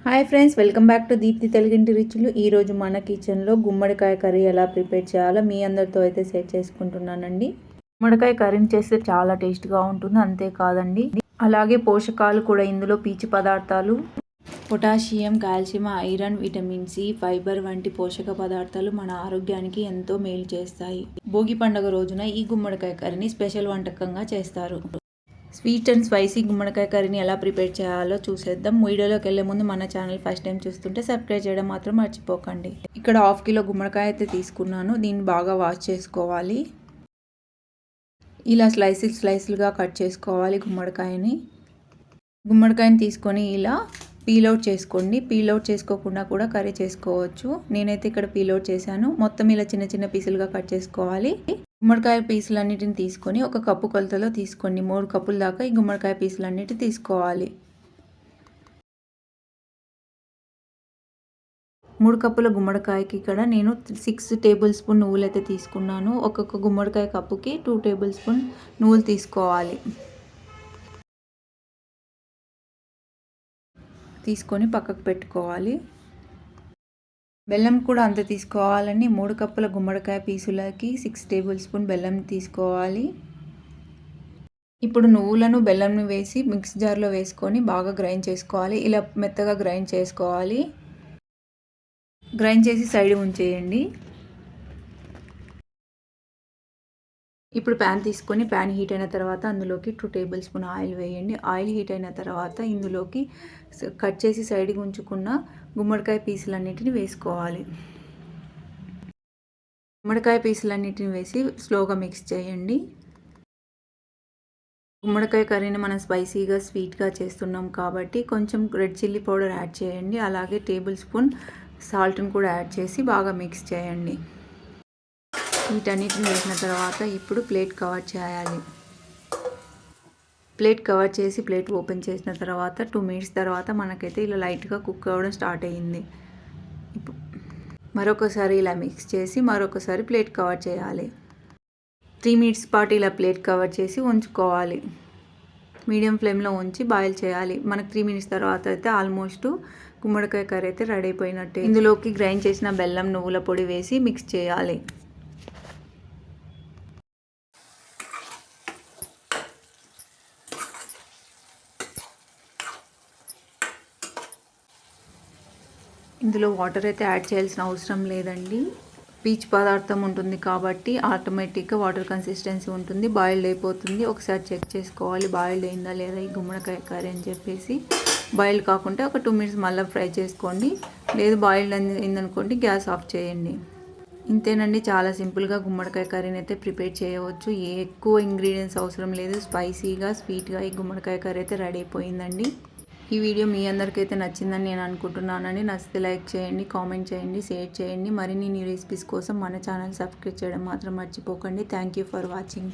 Hi friends, welcome back to Deepthi తెలుగింటి రుచులు. ఈరోజు మన కిచెన్లో గుమ్మడికాయ కర్రీ ఎలా ప్రిపేర్ చేయాలో మీ అందరితో అయితే షేర్ చేసుకుంటున్నానండి. గుమ్మడికాయ కర్రీని చేస్తే చాలా టేస్ట్గా ఉంటుంది. అంతేకాదండి, అలాగే పోషకాలు కూడా ఇందులో పీచు పదార్థాలు, potassium, calcium, iron, vitamin C, fibre వంటి పోషక పదార్థాలు మన ఆరోగ్యానికి ఎంతో మేలు చేస్తాయి. భోగి పండుగ రోజున ఈ గుమ్మడికాయ కర్రీని స్పెషల్ వంటకంగా చేస్తారు. స్వీట్ అండ్ స్పైసీ గుమ్మడికాయ కర్రీని ఎలా ప్రిపేర్ చేయాలో చూసేద్దాం. వీడియోలోకి వెళ్ళే ముందు మన ఛానల్ ఫస్ట్ టైం చూస్తుంటే సబ్స్క్రైబ్ చేయడం మాత్రం మర్చిపోకండి. ఇక్కడ 1/2 కిలో గుమ్మడికాయ అయితే తీసుకున్నాను. దీన్ని బాగా వాష్ చేసుకోవాలి. ఇలా స్లైసులుగా కట్ చేసుకోవాలి. గుమ్మడికాయని తీసుకొని ఇలా పీల్అవుట్ చేసుకోండి. పీల్అవుట్ చేసుకోకుండా కూడా కర్రీ చేసుకోవచ్చు. నేనైతే ఇక్కడ పీల్అవుట్ చేశాను. మొత్తం ఇలా చిన్న చిన్న పీసులుగా కట్ చేసుకోవాలి. గుమ్మడికాయ పీసులన్నిటిని తీసుకొని ఒక కప్పు కొలతలో తీసుకోండి. 3 కప్పుల దాకా ఈ గుమ్మడికాయ పీసులన్నిటి తీసుకోవాలి. 3 కప్పుల గుమ్మడికాయకి ఇక్కడ నేను 6 టేబుల్ స్పూన్ నువ్వులు అయితే తీసుకున్నాను. ఒక్కొక్క గుమ్మడికాయ కప్పుకి 2 టేబుల్ స్పూన్ నువ్వులు తీసుకోవాలి. తీసుకొని పక్కకు పెట్టుకోవాలి. బెల్లం కూడా అంత తీసుకోవాలని 3 కప్పుల గుమ్మడికాయ పీసులకి 6 టేబుల్ స్పూన్ బెల్లం తీసుకోవాలి. ఇప్పుడు నువ్వులను బెల్లంను వేసి మిక్స్ జార్లో వేసుకొని బాగా గ్రైండ్ చేసుకోవాలి. ఇలా మెత్తగా గ్రైండ్ చేసుకోవాలి. గ్రైండ్ చేసి సైడ్ ఉంచేయండి. ఇప్పుడు ప్యాన్ తీసుకొని ప్యాన్ హీట్ అయిన తర్వాత అందులోకి 2 టేబుల్ స్పూన్ ఆయిల్ వేయండి. ఆయిల్ హీట్ అయిన తర్వాత ఇందులోకి కట్ చేసి సైడ్కి ఉంచుకున్న గుమ్మడికాయ పీసులన్నిటిని వేసుకోవాలి. గుమ్మడికాయ పీసులన్నిటిని వేసి స్లోగా మిక్స్ చేయండి. గుమ్మడికాయ కర్రీని మనం స్పైసీగా స్వీట్గా చేస్తున్నాం కాబట్టి కొంచెం రెడ్ చిల్లీ పౌడర్ యాడ్ చేయండి. అలాగే టేబుల్ స్పూన్ సాల్ట్ని కూడా యాడ్ చేసి బాగా మిక్స్ చేయండి. వీటన్నిటిని వేసిన తర్వాత ఇప్పుడు ప్లేట్ కవర్ చేయాలి. ప్లేట్ కవర్ చేసి ప్లేట్ ఓపెన్ చేసిన తర్వాత 2 మినిట్స్ తర్వాత మనకైతే ఇలా లైట్గా కుక్ అవ్వడం స్టార్ట్ అయ్యింది. మరొకసారి ఇలా మిక్స్ చేసి మరొకసారి ప్లేట్ కవర్ చేయాలి. 3 మినిట్స్ పాటు ఇలా ప్లేట్ కవర్ చేసి ఉంచుకోవాలి. మీడియం ఫ్లేమ్లో ఉంచి బాయిల్ చేయాలి. మనకు 3 మినిట్స్ తర్వాత అయితే ఆల్మోస్ట్ గుమ్మడికాయ కర్రీ అయితే రెడీ అయిపోయినట్టే. ఇందులోకి గ్రైండ్ చేసిన బెల్లం, నువ్వుల పొడి వేసి మిక్స్ చేయాలి. ఇందులో వాటర్ అయితే యాడ్ చేయాల్సిన అవసరం లేదండి. పీచు పదార్థం ఉంటుంది కాబట్టి ఆటోమేటిక్గా వాటర్ కన్సిస్టెన్సీ ఉంటుంది. బాయిల్డ్ అయిపోతుంది. ఒకసారి చెక్ చేసుకోవాలి బాయిల్డ్ అయిందా లేదా ఈ గుమ్మడికాయ కర్రీ అని చెప్పేసి. బాయిల్డ్ కాకుంటే ఒక 2 మినిట్స్ మళ్ళీ ఫ్రై చేసుకోండి. లేదు బాయిల్డ్ అయిందనుకోండి గ్యాస్ ఆఫ్ చేయండి. ఇంతేనండి, చాలా సింపుల్గా గుమ్మడికాయ కర్రీని అయితే ప్రిపేర్ చేయవచ్చు. ఎక్కువ ఇంగ్రీడియంట్స్ అవసరం లేదు. స్పైసీగా స్వీట్గా ఈ గుమ్మడికాయ కర్రీ అయితే రెడీ అయిపోయిందండి. ఈ వీడియో మీ అందరికైతే నచ్చిందని నేను అనుకుంటున్నానండి. నచ్చితే లైక్ చేయండి, కామెంట్ చేయండి, షేర్ చేయండి. మరిన్ని న్యూ రెసిపీస్ కోసం మన ఛానల్ సబ్స్క్రైబ్ చేయడం మాత్రం మర్చిపోకండి. Thank you for watching.